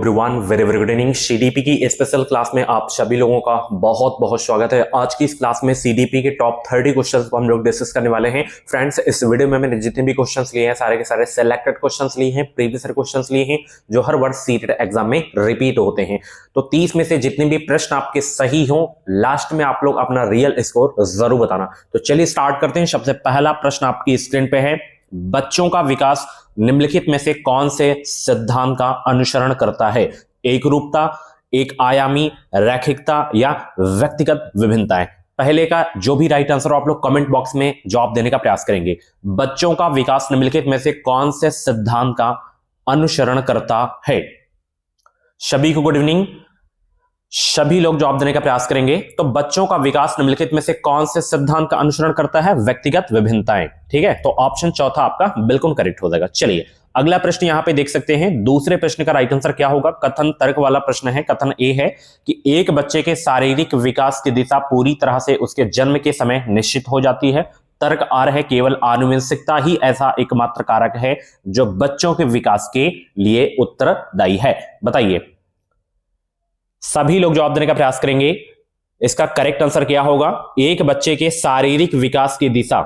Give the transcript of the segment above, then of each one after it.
Everyone, very very good evening. CDP की special class में आप सभी लोगों का बहुत बहुत स्वागत है। आज की इस क्लास में सीडीपी के टॉप 30 क्वेश्चंस को हम लोग डिस्कस करने वाले हैं। फ्रेंड्स, इस वीडियो में मैंने जितने भी क्वेश्चंस लिए हैं सारे के सारे सिलेक्टेड क्वेश्चंस लिए हैं, प्रीवियस क्वेश्चंस लिए हैं जो हर वर्ष सीटेट एग्जाम में रिपीट होते हैं। तो 30 में से जितने भी प्रश्न आपके सही हो, लास्ट में आप लोग अपना रियल स्कोर जरूर बताना। तो चलिए स्टार्ट करते हैं। सबसे पहला प्रश्न आपकी स्क्रीन पे है, बच्चों का विकास निम्नलिखित में से कौन से सिद्धांत का अनुसरण करता है? एक रूपता, एक आयामी, रैखिकता या व्यक्तिगत विभिन्नताएं। पहले का जो भी राइट आंसर हो आप लोग कमेंट बॉक्स में जवाब देने का प्रयास करेंगे। बच्चों का विकास निम्नलिखित में से कौन से सिद्धांत का अनुसरण करता है? सभी को गुड इवनिंग। सभी लोग जवाब देने का प्रयास करेंगे। तो बच्चों का विकास निम्नलिखित में से कौन से सिद्धांत का अनुसरण करता है? व्यक्तिगत विभिन्नताएं। ठीक है, तो ऑप्शन चौथा आपका बिल्कुल करेक्ट हो जाएगा। चलिए अगला प्रश्न यहां पे देख सकते हैं। दूसरे प्रश्न का राइट आंसर क्या होगा? कथन तर्क वाला प्रश्न है। कथन ए है कि एक बच्चे के शारीरिक विकास की दिशा पूरी तरह से उसके जन्म के समय निश्चित हो जाती है। तर्क आर है, केवल आनुवंशिकता ही ऐसा एकमात्र कारक है जो बच्चों के विकास के लिए उत्तरदायी है। बताइए, सभी लोग जवाब देने का प्रयास करेंगे। इसका करेक्ट आंसर क्या होगा? एक बच्चे के शारीरिक विकास की दिशा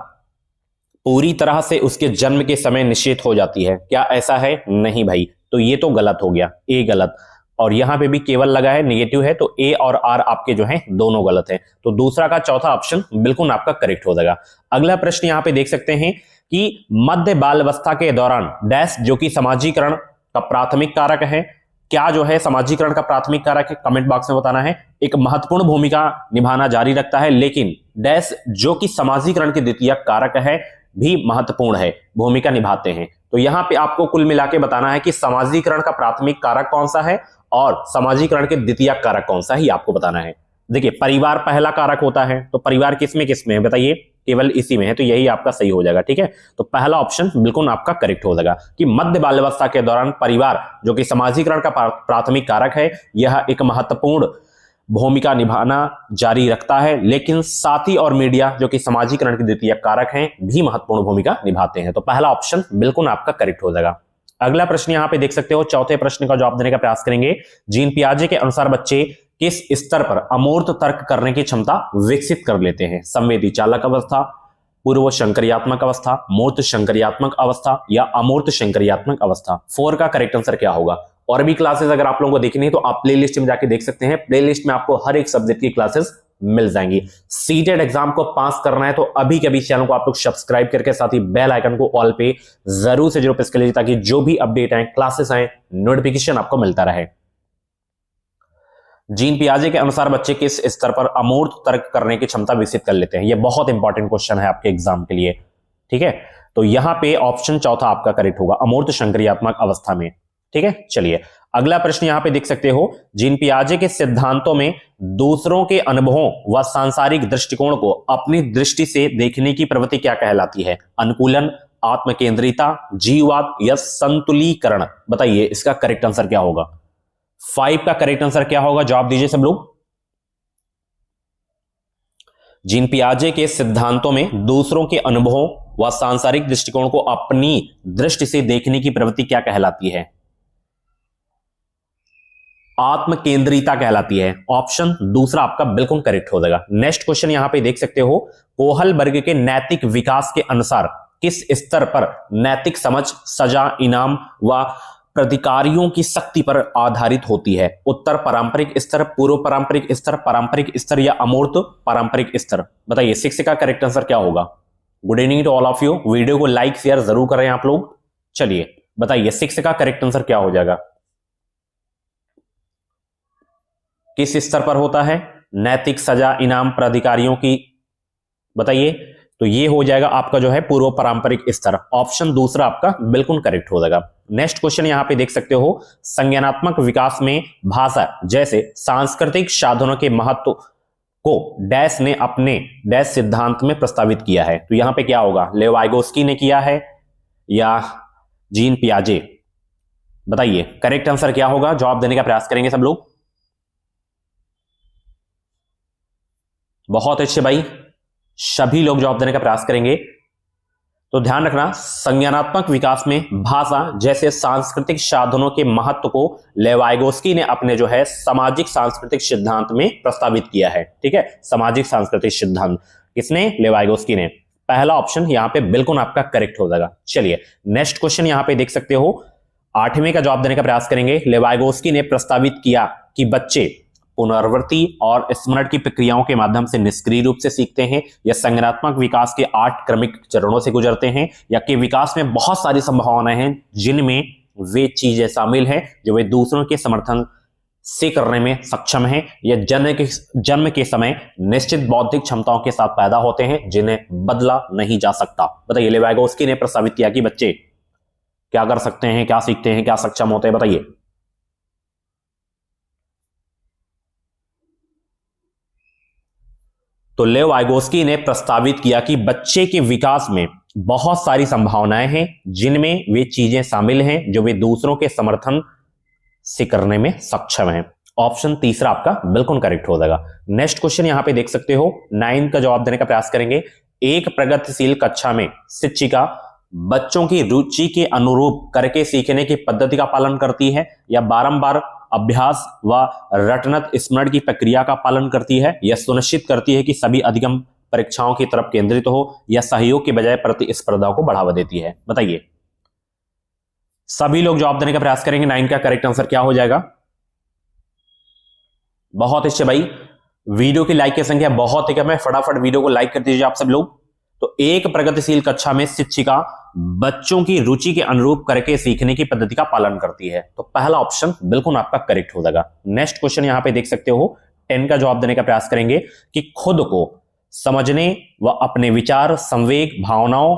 पूरी तरह से उसके जन्म के समय निश्चित हो जाती है। क्या ऐसा है? नहीं भाई, तो ये तो गलत हो गया, ए गलत। और यहां पे भी केवल लगा है, नेगेटिव है, तो ए और आर आपके जो है दोनों गलत है। तो दूसरा का चौथा ऑप्शन बिल्कुल आपका करेक्ट हो जाएगा। अगला प्रश्न यहां पे देख सकते हैं कि मध्य बाल अवस्था के दौरान डैश जो कि समाजीकरण का प्राथमिक कारक है। क्या जो है समाजीकरण का प्राथमिक कारक है? कमेंट बॉक्स में बताना है। एक महत्वपूर्ण भूमिका निभाना जारी रखता है, लेकिन डैश जो कि समाजीकरण के द्वितीय कारक है भी महत्वपूर्ण है, भूमिका निभाते हैं। तो यहां पे आपको कुल मिला के बताना है कि समाजीकरण का प्राथमिक कारक कौन सा है और समाजीकरण के द्वितीय कारक कौन सा ही आपको बताना है। देखिए, परिवार पहला कारक होता है, तो परिवार किसमें है बताइए? केवल इसी में है, तो यही आपका सही हो जाएगा। ठीक है, तो पहला ऑप्शन बिल्कुल आपका करेक्ट हो जाएगा कि मध्य बाल्यावस्था के दौरान परिवार जो कि समाजीकरण का प्राथमिक कारक है, यह एक महत्वपूर्ण भूमिका निभाना जारी रखता है, लेकिन साथी और मीडिया जो कि समाजीकरण के द्वितीय कारक हैं भी महत्वपूर्ण भूमिका निभाते हैं। तो पहला ऑप्शन बिल्कुल आपका करेक्ट हो जाएगा। अगला प्रश्न यहां पे देख सकते हो। चौथे प्रश्न का जवाब देने का प्रयास करेंगे। जीन पियाजे के अनुसार बच्चे किस स्तर पर अमूर्त तर्क करने की क्षमता विकसित कर लेते हैं? संवेदी चालक अवस्था, पूर्व संक्रियात्मक अवस्था, मूर्त संक्रियात्मक अवस्था या अमूर्त संक्रियात्मक अवस्था। 4 का करेक्ट आंसर क्या होगा? और भी क्लासेस अगर आप लोगों को देखनी है तो आप प्लेलिस्ट में जाके देख सकते हैं। प्लेलिस्ट में आपको हर एक सब्जेक्ट की क्लासेस मिल जाएंगी। सीटेट एग्जाम को पास करना है तो अभी के अभी चैनल को आप लोग सब्सक्राइब करके साथ ही बेल आइकन को ऑल पे जरूर से जरूर प्रेस कर लीजिए, ताकि जो भी अपडेट आए, क्लासेस आए, नोटिफिकेशन आपको मिलता रहे। जीन पियाजे के अनुसार बच्चे किस स्तर पर अमूर्त तर्क करने की क्षमता विकसित कर लेते हैं? यह बहुत इंपॉर्टेंट क्वेश्चन है आपके एग्जाम के लिए। ठीक है, तो यहां पे ऑप्शन चौथा आपका करेक्ट होगा, अमूर्त संक्रियात्मक अवस्था में। ठीक है, चलिए अगला प्रश्न यहां पे देख सकते हो। जीन पियाजे के सिद्धांतों में दूसरों के अनुभवों व सांसारिक दृष्टिकोण को अपनी दृष्टि से देखने की प्रवृत्ति क्या कहलाती है? अनुकूलन, आत्मकेंद्रिता, जीववाद या संतुलीकरण। बताइए, इसका करेक्ट आंसर क्या होगा? 5 का करेक्ट आंसर क्या होगा? जवाब दीजिए सब लोग। जीन पियाजे के सिद्धांतों में दूसरों के अनुभवों व सांसारिक दृष्टिकोण को अपनी दृष्टि से देखने की प्रवृत्ति क्या कहलाती है? आत्मकेंद्रिता कहलाती है। ऑप्शन दूसरा आपका बिल्कुल करेक्ट हो जाएगा। नेक्स्ट क्वेश्चन यहां पे देख सकते हो। कोहल वर्ग के नैतिक विकास के अनुसार किस स्तर पर नैतिक समझ, सजा, इनाम व प्रतिकारियों की शक्ति पर आधारित होती है? उत्तर पारंपरिक स्तर, पूर्व पारंपरिक स्तर, पारंपरिक स्तर या अमूर्त पारंपरिक स्तर। बताइए, 6 का करेक्ट आंसर क्या होगा? Good evening to all of you. Video को लाइक शेयर जरूर करें आप लोग। चलिए बताइए, 6 का करेक्ट आंसर क्या हो जाएगा? किस स्तर पर होता है? नैतिक, सजा, इनाम, प्राधिकारियों की। बताइए, तो ये हो जाएगा आपका जो है पूर्व पारंपरिक स्तर। ऑप्शन दूसरा आपका बिल्कुल करेक्ट हो जाएगा। नेक्स्ट क्वेश्चन यहां पे देख सकते हो। संज्ञानात्मक विकास में भाषा जैसे सांस्कृतिक साधनों के महत्व को डैश ने अपने डैश सिद्धांत में प्रस्तावित किया है? तो यहां पे क्या होगा? लेवाइगोस्की ने किया है या जीन पियाजे? बताइए, करेक्ट आंसर क्या होगा? जवाब देने का प्रयास करेंगे सब लोग। बहुत अच्छे भाई, सभी लोग जवाब देने का प्रयास करेंगे। तो ध्यान रखना, संज्ञानात्मक विकास में भाषा जैसे सांस्कृतिक साधनों के महत्व को लेवाइगोस्की ने अपने जो है सामाजिक सांस्कृतिक सिद्धांत में प्रस्तावित किया है। ठीक है, सामाजिक सांस्कृतिक सिद्धांत किसने? लेवाइगोस्की ने। पहला ऑप्शन यहां पे बिल्कुल आपका करेक्ट हो जाएगा। चलिए नेक्स्ट क्वेश्चन यहां पे देख सकते हो, 8वें का जवाब देने का प्रयास करेंगे। लेवाइगोस्की ने प्रस्तावित किया कि बच्चे पुनरावृत्ति और स्मरण की प्रक्रियाओं के माध्यम से निष्क्रिय रूप से सीखते हैं, या संज्ञानात्मक विकास के 8 क्रमिक चरणों से गुजरते हैं, या कि विकास में बहुत सारी संभावनाएं हैं जिनमें वे चीजें शामिल हैं जो वे दूसरों के समर्थन से करने में सक्षम हैं, या जन्म के समय निश्चित बौद्धिक क्षमताओं के साथ पैदा होते हैं जिन्हें बदला नहीं जा सकता। बताइए, लेवाइगोस्की ने प्रस्तावित किया कि बच्चे क्या कर सकते हैं, क्या सीखते हैं, क्या सक्षम होते हैं? बताइए। तो लेवाइगोस्की ने प्रस्तावित किया कि बच्चे के विकास में बहुत सारी संभावनाएं हैं जिनमें वे चीजें शामिल हैं जो वे दूसरों के समर्थन से करने में सक्षम हैं। ऑप्शन तीसरा आपका बिल्कुल करेक्ट हो जाएगा। नेक्स्ट क्वेश्चन यहां पे देख सकते हो, 9 का जवाब देने का प्रयास करेंगे। एक प्रगतिशील कक्षा में शिक्षिका बच्चों की रुचि के अनुरूप करके सीखने की पद्धति का पालन करती है, या बारंबार अभ्यास व रटनत स्मरण की प्रक्रिया का पालन करती है, या सुनिश्चित करती है कि सभी अधिगम परीक्षाओं की तरफ केंद्रित हो, या सहयोग के बजाय प्रतिस्पर्धा को बढ़ावा देती है? बताइए। सभी लोग जवाब देने का प्रयास करेंगे। 9 का करेक्ट आंसर क्या हो जाएगा? बहुत अच्छे भाई, वीडियो की लाइक की संख्या बहुत ही कम है, फटाफट वीडियो को लाइक कर दीजिए आप सब लोग। तो एक प्रगतिशील कक्षा में शिक्षिका बच्चों की रुचि के अनुरूप करके सीखने की पद्धति का पालन करती है। तो पहला ऑप्शन बिल्कुल आपका करेक्ट हो जाएगा। नेक्स्ट क्वेश्चन यहां पे देख सकते हो, 10 का जवाब देने का प्रयास करेंगे कि खुद को समझने व अपने विचार, संवेग, भावनाओं,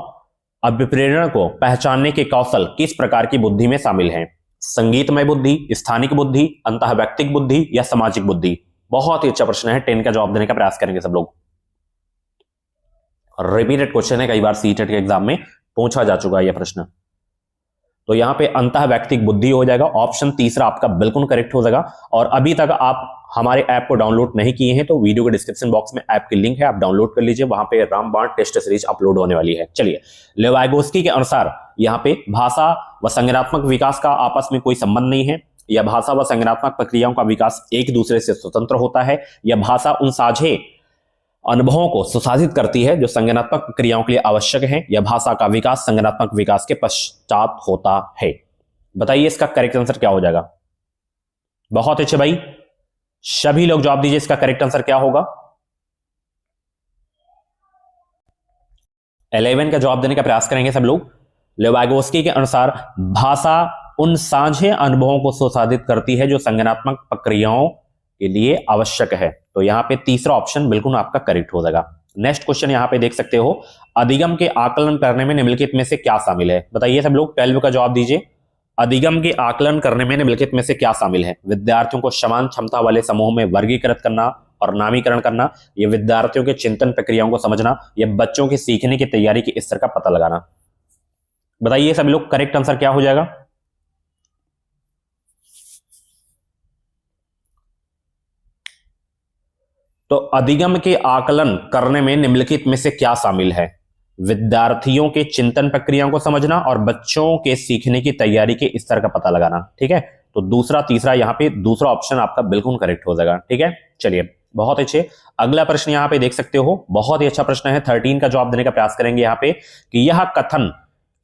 अभिप्रेरण को पहचानने के कौशल किस प्रकार की बुद्धि में शामिल हैं? संगीतमय बुद्धि, स्थानिक बुद्धि, अंतःवैयक्तिक बुद्धि, या सामाजिक बुद्धि? बहुत ही अच्छा प्रश्न है, 10 का जवाब देने का प्रयास करेंगे सब लोग। रिपीटेड क्वेश्चन है, कई बार सीटेट के एग्जाम में पूछा जा चुका है यह प्रश्न। तो यहां पे अंतःवैयक्तिक बुद्धि हो जाएगा। ऑप्शन तीसरा आपका बिल्कुल करेक्ट हो जाएगा। और अभी तक आप हमारे ऐप को डाउनलोड नहीं किए हैं तो वीडियो के डिस्क्रिप्शन बॉक्स में ऐप की लिंक है, आप डाउनलोड कर लीजिए, वहां पे रामबाण टेस्ट सीरीज अपलोड होने वाली है। चलिए, लेवाइगोस्की के अनुसार यहाँ पे भाषा व संज्ञानात्मक विकास का आपस में कोई संबंध नहीं है, या भाषा व संज्ञानात्मक प्रक्रियाओं का विकास एक दूसरे से स्वतंत्र होता है, या भाषा उन साझे अनुभवों को सुशासित करती है जो संज्ञानात्मक प्रक्रियाओं के लिए आवश्यक है, या भाषा का विकास संज्ञानात्मक विकास के पश्चात होता है? बताइए इसका करेक्ट आंसर क्या हो जाएगा? बहुत अच्छे भाई, सभी लोग जवाब दीजिए, इसका करेक्ट आंसर क्या होगा? 11 का जवाब देने का प्रयास करेंगे सब लोग। लेवाइगोस्की के अनुसार भाषा उन साझे अनुभवों को सुशासित करती है जो संज्ञानात्मक प्रक्रियाओं के लिए आवश्यक है। तो यहां पे तीसरा ऑप्शन बिल्कुल आपका करेक्ट हो जाएगा। नेक्स्ट क्वेश्चन यहां पे देख सकते हो, अधिगम के आकलन करने में निम्नलिखित में से क्या शामिल है? बताइए सब लोग, 12 का जवाब दीजिए। अधिगम के आकलन करने में निम्नलिखित में से क्या शामिल है? विद्यार्थियों को समान क्षमता वाले समूह में वर्गीकृत करना और नामीकरण करना, या विद्यार्थियों के चिंतन प्रक्रियाओं को समझना, या बच्चों की सीखने की तैयारी के स्तर का पता लगाना? बताइए सभी लोग, करेक्ट आंसर क्या हो जाएगा? तो अधिगम के आकलन करने में निम्नलिखित में से क्या शामिल है? विद्यार्थियों के चिंतन प्रक्रियाओं को समझना और बच्चों के सीखने की तैयारी के स्तर का पता लगाना। ठीक है, तो दूसरा तीसरा यहां पे दूसरा ऑप्शन आपका बिल्कुल करेक्ट हो जाएगा। ठीक है, चलिए बहुत अच्छे। अगला प्रश्न यहां पे देख सकते हो, बहुत ही अच्छा प्रश्न है, 13 का जवाब देने का प्रयास करेंगे यहां पे कि यह कथन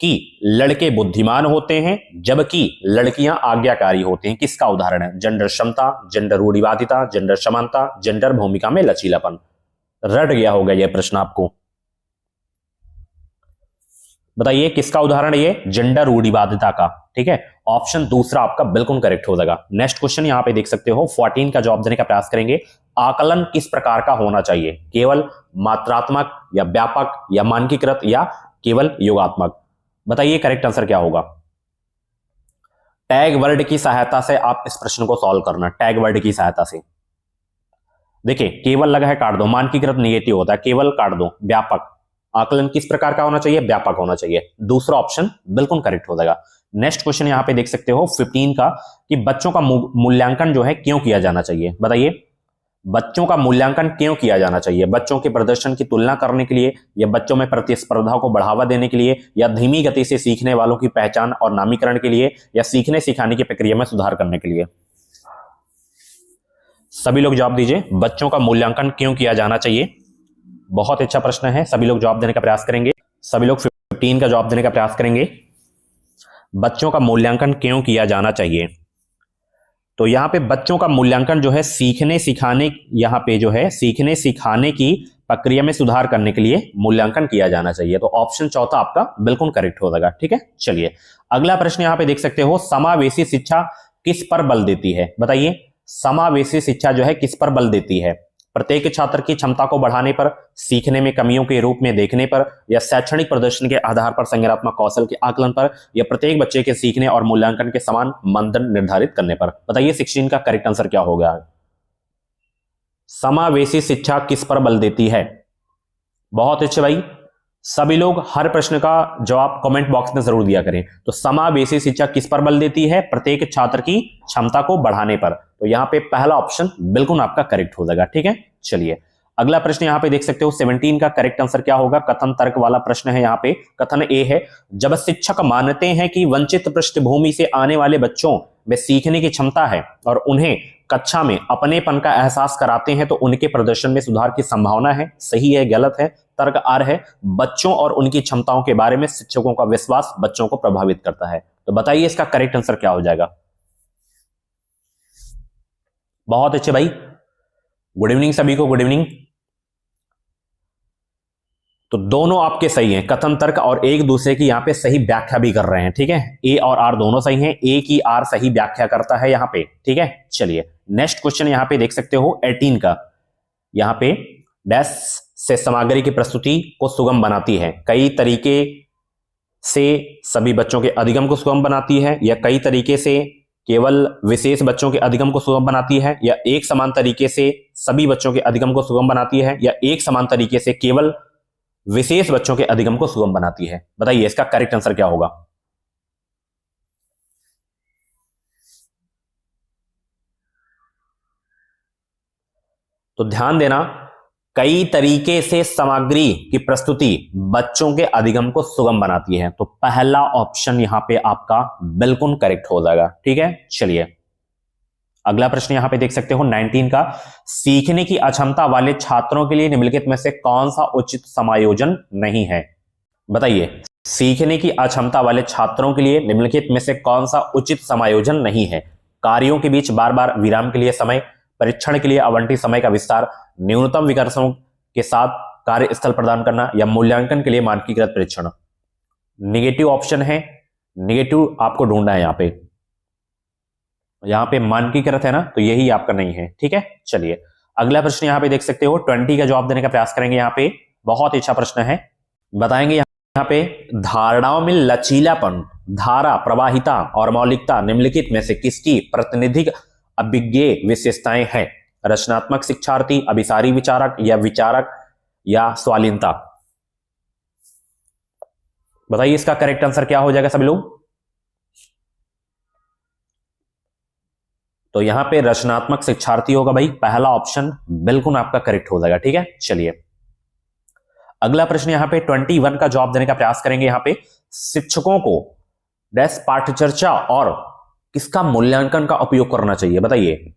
कि लड़के बुद्धिमान होते हैं जबकि लड़कियां आज्ञाकारी होते हैं किसका उदाहरण है? जेंडर क्षमता, जेंडर रूढ़िवादिता, जेंडर समानता, जेंडर भूमिका में लचीलापन? रट गया होगा यह प्रश्न आपको, बताइए किसका उदाहरण ये? जेंडर रूढ़िवादिता का। ठीक है, ऑप्शन दूसरा आपका बिल्कुल करेक्ट हो जाएगा। नेक्स्ट क्वेश्चन यहां पे देख सकते हो, 14 का जवाब देने का प्रयास करेंगे। आकलन किस प्रकार का होना चाहिए? केवल मात्रात्मक, या व्यापक, या मानकीकृत, या केवल योगात्मक? बताइए करेक्ट आंसर क्या होगा? टैग वर्ड की सहायता से आप इस प्रश्न को सॉल्व करना। टैग वर्ड की सहायता से देखिए, केवल लगा है काट दो, मानकीकृत निगेटिव होता है, केवल काट दो, व्यापक। आकलन किस प्रकार का होना चाहिए? व्यापक होना चाहिए। दूसरा ऑप्शन बिल्कुल करेक्ट हो जाएगा। नेक्स्ट क्वेश्चन यहां पे देख सकते हो 15 का कि बच्चों का मूल्यांकन जो है क्यों किया जाना चाहिए? बताइए। बच्चों का मूल्यांकन क्यों किया जाना चाहिए? बच्चों के प्रदर्शन की तुलना करने के लिए, या बच्चों में प्रतिस्पर्धा को बढ़ावा देने के लिए, या धीमी गति से सीखने वालों की पहचान और नामीकरण के लिए, या सीखने सिखाने की प्रक्रिया में सुधार करने के लिए? सभी लोग जवाब दीजिए, बच्चों का मूल्यांकन क्यों किया जाना चाहिए? बहुत अच्छा प्रश्न है, सभी लोग जवाब देने का प्रयास करेंगे। सभी लोग 15 का जवाब देने का प्रयास करेंगे। बच्चों का मूल्यांकन क्यों किया जाना चाहिए? तो यहां पे बच्चों का मूल्यांकन जो है सीखने सिखाने, यहां पे जो है सीखने सिखाने की प्रक्रिया में सुधार करने के लिए मूल्यांकन किया जाना चाहिए। तो ऑप्शन चौथा आपका बिल्कुल करेक्ट हो जाएगा। ठीक है, चलिए अगला प्रश्न यहां पे देख सकते हो, समावेशी शिक्षा किस पर बल देती है? बताइए, समावेशी शिक्षा जो है किस पर बल देती है? प्रत्येक छात्र की क्षमता को बढ़ाने पर, सीखने में कमियों के रूप में देखने पर, या शैक्षणिक प्रदर्शन के आधार पर संज्ञानात्मक कौशल के आकलन पर, या प्रत्येक बच्चे के सीखने और मूल्यांकन के समान मानदंड निर्धारित करने पर? बताइए 16 का करेक्ट आंसर क्या होगा? समावेशी शिक्षा किस पर बल देती है? बहुत अच्छे भाई, सभी लोग हर प्रश्न का जवाब कमेंट बॉक्स में जरूर दिया करें। तो समावेशी शिक्षा किस पर बल देती है? प्रत्येक छात्र की क्षमता को बढ़ाने पर। तो यहां पे पहला ऑप्शन बिल्कुल आपका करेक्ट हो जाएगा। ठीक है, चलिए अगला प्रश्न यहां पे देख सकते हो, 17 का करेक्ट आंसर क्या होगा? कथन तर्क वाला प्रश्न है। यहां पे कथन ए है, जब शिक्षक मानते हैं कि वंचित पृष्ठभूमि से आने वाले बच्चों में सीखने की क्षमता है और उन्हें कक्षा में अपनेपन का एहसास कराते हैं तो उनके प्रदर्शन में सुधार की संभावना है। सही है, गलत है? तर्क आर है, बच्चों और उनकी क्षमताओं के बारे में शिक्षकों का विश्वास बच्चों को प्रभावित करता है। तो बताइए इसका करेक्ट आंसर क्या हो जाएगा? बहुत अच्छे भाई, गुड इवनिंग सभी को, गुड इवनिंग। तो दोनों आपके सही हैं, कथन तर्क, और एक दूसरे की यहां पे सही व्याख्या भी कर रहे हैं। ठीक है, ए और आर दोनों सही हैं, ए की आर सही व्याख्या करता है यहां पे। ठीक है, चलिए नेक्स्ट क्वेश्चन यहां पे देख सकते हो 18 का। यहां पे डैश से सामग्री की प्रस्तुति को सुगम बनाती है, कई तरीके से सभी बच्चों के अधिगम को सुगम बनाती है, या कई तरीके से केवल विशेष बच्चों के अधिगम को सुगम बनाती है, या एक समान तरीके से सभी बच्चों के अधिगम को सुगम बनाती है, या एक समान तरीके से केवल विशेष बच्चों के अधिगम को सुगम बनाती है? बताइए इसका करेक्ट आंसर क्या होगा? तो ध्यान देना, कई तरीके से सामग्री की प्रस्तुति बच्चों के अधिगम को सुगम बनाती है। तो पहला ऑप्शन यहां पे आपका बिल्कुल करेक्ट हो जाएगा। ठीक है, चलिए अगला प्रश्न यहां पे देख सकते हो 19 का, सीखने की अक्षमता वाले छात्रों के लिए निम्नलिखित में से कौन सा उचित समायोजन नहीं है? बताइए, सीखने की अक्षमता वाले छात्रों के लिए निम्नलिखित में से कौन सा उचित समायोजन नहीं है? कार्यों के बीच बार बार विराम के लिए समय, परीक्षण के लिए आवंटित समय का विस्तार, न्यूनतम विकर्षणों के साथ कार्यस्थल प्रदान करना, या मूल्यांकन के लिए मानकीकृत परीक्षण? निगेटिव ऑप्शन है, निगेटिव आपको ढूंढना है यहां पे मानकीकृत है ना, तो यही आपका नहीं है। ठीक है, चलिए अगला प्रश्न यहां पे देख सकते हो 20 का जवाब देने का प्रयास करेंगे। यहां पे बहुत अच्छा प्रश्न है, बताएंगे यहां पे, धारणाओं में लचीलापन, धारा प्रवाहिता और मौलिकता निम्नलिखित में से किसकी प्रातिनिधिक अभिज्ञेय विशेषताएं हैं? रचनात्मक शिक्षार्थी, अभिसारी विचारक, या स्वालीनता? बताइए इसका करेक्ट आंसर क्या हो जाएगा सभी लोग? तो यहां पे रचनात्मक शिक्षार्थी होगा भाई, पहला ऑप्शन बिल्कुल आपका करेक्ट हो जाएगा। ठीक है, चलिए अगला प्रश्न यहां पे 21 का जवाब देने का प्रयास करेंगे। यहां पे शिक्षकों को डैश पाठचर्चा और किसका मूल्यांकन का उपयोग करना चाहिए? बताइए,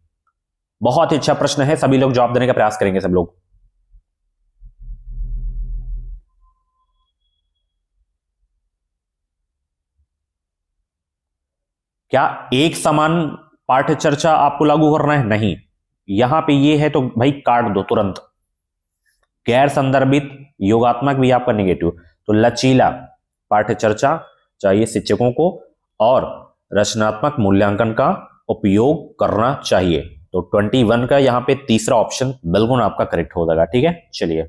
बहुत ही अच्छा प्रश्न है, सभी लोग जवाब देने का प्रयास करेंगे सब लोग। क्या एक समान पाठ्य चर्चा आपको लागू करना है? नहीं, यहां पे ये है तो भाई काट दो तुरंत। गैर संदर्भित योगात्मक भी आपका निगेटिव। तो लचीला पाठ्य चर्चा चाहिए शिक्षकों को, और रचनात्मक मूल्यांकन का उपयोग करना चाहिए। तो 21 का यहां पे तीसरा ऑप्शन बिल्कुल आपका करेक्ट हो जाएगा। ठीक है, चलिए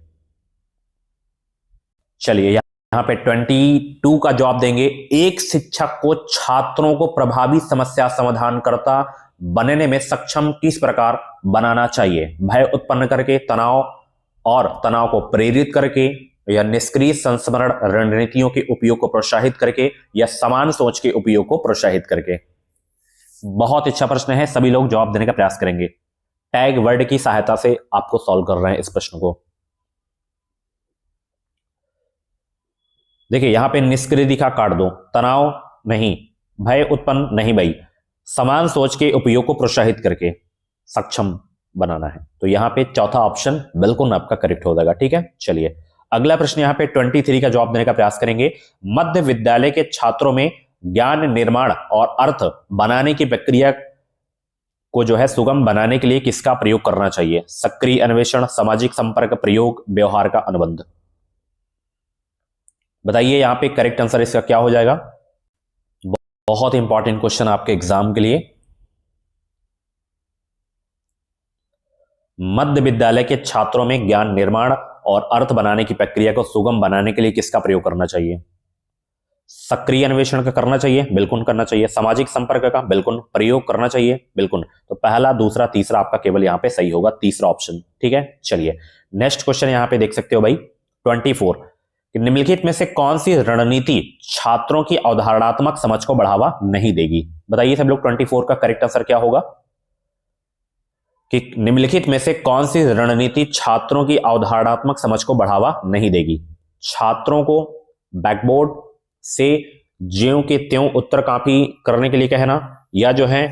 यहां पे 22 का जवाब देंगे, एक शिक्षक को छात्रों को प्रभावी समस्या समाधानकर्ता बनने में सक्षम किस प्रकार बनाना चाहिए? भय उत्पन्न करके, तनाव को प्रेरित करके, या निष्क्रिय संस्मरण रणनीतियों के उपयोग को प्रोत्साहित करके, या समान सोच के उपयोग को प्रोत्साहित करके? बहुत अच्छा प्रश्न है, सभी लोग जवाब देने का प्रयास करेंगे। टैग वर्ड की सहायता से आपको सॉल्व कर रहे हैं इस प्रश्न को। देखिए यहां पे निष्क्रिय दिखा, काट दो। तनाव नहीं, भय उत्पन्न नहीं भाई, समान सोच के उपयोग को प्रोत्साहित करके सक्षम बनाना है। तो यहां पे चौथा ऑप्शन बिल्कुल आपका करेक्ट हो जाएगा। ठीक है, चलिए अगला प्रश्न यहां पे 23 का जवाब देने का प्रयास करेंगे। मध्य विद्यालय के छात्रों में ज्ञान निर्माण और अर्थ बनाने की प्रक्रिया को जो है सुगम बनाने के लिए किसका प्रयोग करना चाहिए? सक्रिय अन्वेषण, सामाजिक संपर्क, प्रयोग, व्यवहार का अनुबंध। बताइए यहां पे करेक्ट आंसर इसका क्या हो जाएगा? बहुत इंपॉर्टेंट क्वेश्चन आपके एग्जाम के लिए। मध्य विद्यालय के छात्रों में ज्ञान निर्माण और अर्थ बनाने की प्रक्रिया को सुगम बनाने के लिए किसका प्रयोग करना चाहिए? सक्रिय अन्वेषण का करना चाहिए, बिल्कुल करना चाहिए। सामाजिक संपर्क का बिल्कुल, प्रयोग करना चाहिए, बिल्कुल। तो पहला, दूसरा, तीसरा आपका केवल यहां पे सही होगा, तीसरा ऑप्शन। ठीक है, चलिए नेक्स्ट क्वेश्चन यहां पे देख सकते हो भाई 24 कि निम्नलिखित में से कौन सी रणनीति छात्रों की अवधारणात्मक समझ को बढ़ावा नहीं देगी? बताइए सब लोग 24 का करेक्ट आंसर क्या होगा कि निम्नलिखित में से कौन सी रणनीति छात्रों की अवधारणात्मक समझ को बढ़ावा नहीं देगी? छात्रों को बैकबोर्ड से ज्यों के त्यों उत्तर कॉपी करने के लिए कहना, या जो है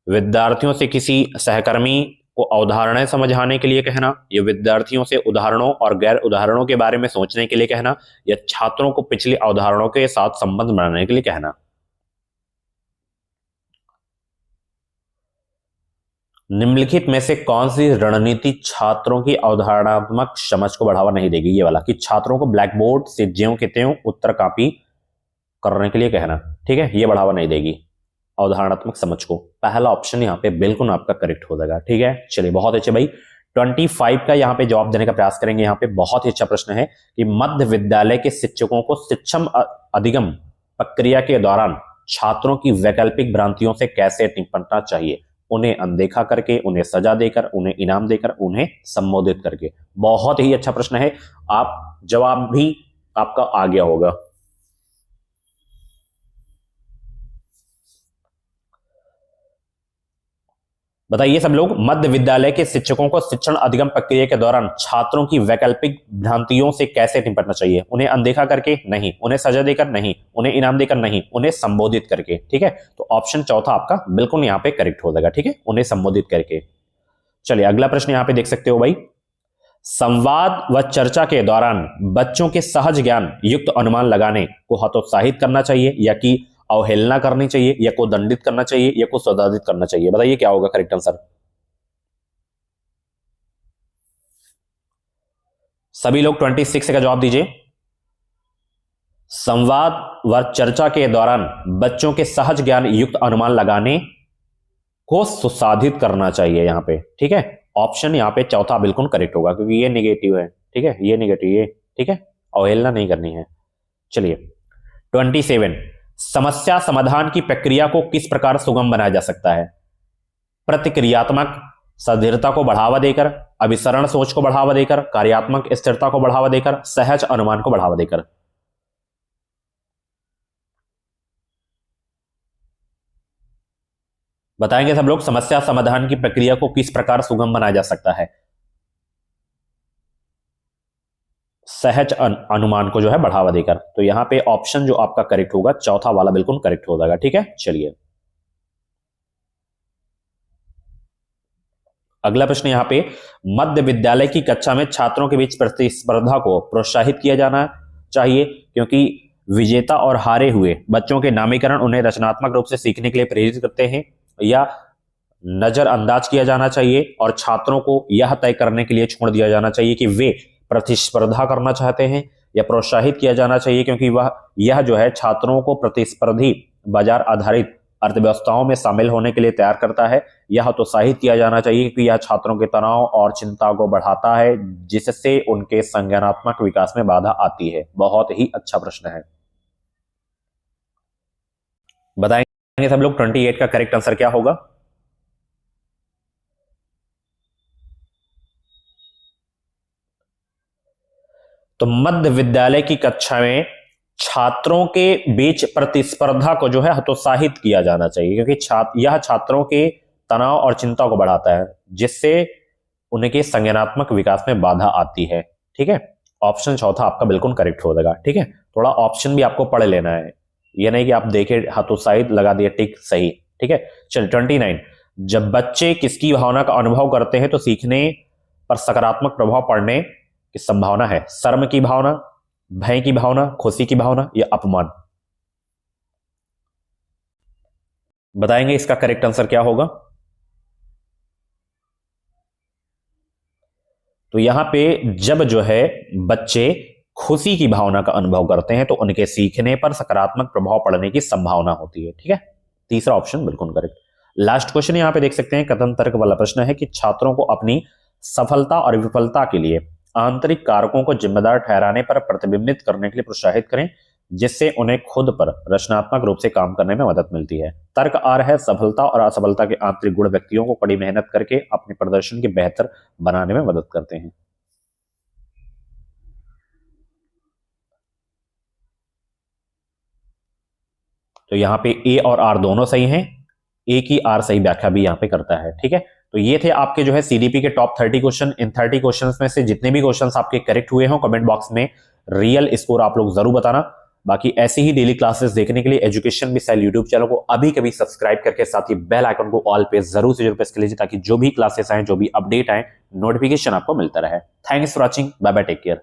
विद्यार्थियों से किसी सहकर्मी को अवधारणाएं समझाने के लिए कहना, या विद्यार्थियों से उदाहरणों और गैर उदाहरणों के बारे में सोचने के लिए कहना, या छात्रों को पिछली अवधारणाओं के साथ संबंध बनाने के लिए कहना। निम्नलिखित में से कौन सी रणनीति छात्रों की अवधारणात्मक समझ को बढ़ावा नहीं देगी? ये वाला कि छात्रों को ब्लैक बोर्ड से ज्यों के त्यों उत्तर कॉपी करने के लिए कहना। ठीक है, ये बढ़ावा नहीं देगी अवधारणात्मक समझ को। पहला ऑप्शन यहाँ पे बिल्कुल आपका करेक्ट हो जाएगा। ठीक है, चलिए बहुत अच्छे भाई 25 का यहाँ पे जवाब देने का प्रयास करेंगे। यहाँ पे बहुत ही अच्छा प्रश्न है कि मध्य विद्यालय के शिक्षकों को शिक्षण अधिगम प्रक्रिया के दौरान छात्रों की वैकल्पिक भ्रांतियों से कैसे निपटना चाहिए? उन्हें अनदेखा करके, उन्हें सजा देकर, उन्हें इनाम देकर, उन्हें संबोधित करके। बहुत ही अच्छा प्रश्न है, आप जवाब भी आपका आ गया होगा। बताइए सब लोग, मध्य विद्यालय के शिक्षकों को शिक्षण अधिगम प्रक्रिया के दौरान छात्रों की वैकल्पिक भ्रांतियों से कैसे निपटना चाहिए? उन्हें अनदेखा करके नहीं, उन्हें सजा देकर नहीं, उन्हें इनाम देकर नहीं, उन्हें संबोधित करके। ठीक है, तो ऑप्शन चौथा आपका बिल्कुल यहां पे करेक्ट हो जाएगा। ठीक है, उन्हें संबोधित करके। चलिए अगला प्रश्न यहां पे देख सकते हो भाई, संवाद व चर्चा के दौरान बच्चों के सहज ज्ञान युक्त अनुमान लगाने को हतोत्साहित करना चाहिए, या कि अवहेलना करनी चाहिए, या को दंडित करना चाहिए, या को सदादित करना चाहिए? बताइए क्या होगा करेक्ट आंसर? सभी लोग 26 का जवाब दीजिए। संवाद व चर्चा के दौरान बच्चों के सहज ज्ञान युक्त अनुमान लगाने को सुसाधित करना चाहिए यहां पे। ठीक है, ऑप्शन यहां पे चौथा बिल्कुल करेक्ट होगा, क्योंकि ये निगेटिव है। ठीक है, ये निगेटिव, ये ठीक है, अवहेलना नहीं करनी है। चलिए 27, समस्या समाधान की प्रक्रिया को किस प्रकार सुगम बनाया जा सकता है? प्रतिक्रियात्मक सदृढ़ता को बढ़ावा देकर, अभिसरण सोच को बढ़ावा देकर, कार्यात्मक स्थिरता को बढ़ावा देकर, सहज अनुमान को बढ़ावा देकर। बताएंगे सब लोग, समस्या समाधान की प्रक्रिया को किस प्रकार सुगम बनाया जा सकता है? सहज अनुमान को जो है बढ़ावा देकर। तो यहां पे ऑप्शन जो आपका करेक्ट होगा चौथा वाला बिल्कुल करेक्ट हो जाएगा। ठीक है, चलिए अगला प्रश्न यहां पे, मध्य विद्यालय की कक्षा में छात्रों के बीच प्रतिस्पर्धा को प्रोत्साहित किया जाना चाहिए, क्योंकि विजेता और हारे हुए बच्चों के नामीकरण उन्हें रचनात्मक रूप से सीखने के लिए प्रेरित करते हैं, या नजरअंदाज किया जाना चाहिए और छात्रों को यह तय करने के लिए छोड़ दिया जाना चाहिए कि वे प्रतिस्पर्धा करना चाहते हैं, या प्रोत्साहित किया जाना चाहिए क्योंकि यह जो है छात्रों को प्रतिस्पर्धी बाजार आधारित अर्थव्यवस्थाओं में शामिल होने के लिए तैयार करता है, यह प्रोत्साहित किया जाना चाहिए क्योंकि यह छात्रों के तनाव और चिंता को बढ़ाता है, जिससे उनके संज्ञानात्मक विकास में बाधा आती है। बहुत ही अच्छा प्रश्न है। बताएंगे सब लोग 28 का करेक्ट आंसर क्या होगा? तो मध्य विद्यालय की कक्षा में छात्रों के बीच प्रतिस्पर्धा को जो है हतोत्साहित किया जाना चाहिए, क्योंकि यह छात्रों के तनाव और चिंता को बढ़ाता है, जिससे उनके संज्ञानात्मक विकास में बाधा आती है। ठीक है, ऑप्शन चौथा आपका बिल्कुल करेक्ट हो जाएगा। ठीक है, थोड़ा ऑप्शन भी आपको पढ़ लेना है, ये नहीं कि आप देखे हतोत्साहित लगा दिए टिक सही। ठीक है, चल 29, जब बच्चे किसकी भावना का अनुभव करते हैं तो सीखने पर सकारात्मक प्रभाव पड़ने की संभावना है? शर्म की भावना, भय की भावना, खुशी की भावना या अपमान? बताएंगे इसका करेक्ट आंसर क्या होगा। तो यहां पे जब जो है बच्चे खुशी की भावना का अनुभव करते हैं तो उनके सीखने पर सकारात्मक प्रभाव पड़ने की संभावना होती है। ठीक है, तीसरा ऑप्शन बिल्कुल करेक्ट। लास्ट क्वेश्चन यहां पे देख सकते हैं, कथन तर्क वाला प्रश्न है कि छात्रों को अपनी सफलता और विफलता के लिए आंतरिक कारकों को जिम्मेदार ठहराने पर प्रतिबिंबित करने के लिए प्रोत्साहित करें, जिससे उन्हें खुद पर रचनात्मक रूप से काम करने में मदद मिलती है। तर्क आ रहा है, सफलता और असफलता के आंतरिक गुण व्यक्तियों को कड़ी मेहनत करके अपने प्रदर्शन के बेहतर बनाने में मदद करते हैं। तो यहां पे ए और आर दोनों सही हैं, ए की आर सही व्याख्या भी यहां पे करता है। ठीक है, तो ये थे आपके जो है सीडीपी के टॉप 30 क्वेश्चन। इन 30 क्वेश्चंस में से जितने भी क्वेश्चंस आपके करेक्ट हुए हो कमेंट बॉक्स में रियल स्कोर आप लोग जरूर बताना। बाकी ऐसे ही डेली क्लासेस देखने के लिए एजुकेशन मिसाइल यूट्यूब चैनल को अभी कभी सब्सक्राइब करके साथ ही बेल आइकन को ऑल पे जरूर से जरूर प्रेस कर लीजिए, ताकि जो भी क्लासेस आए, जो भी अपडेट आए, नोटिफिकेशन आपको मिलता रहे। Thanks for watching, bye bye, take care.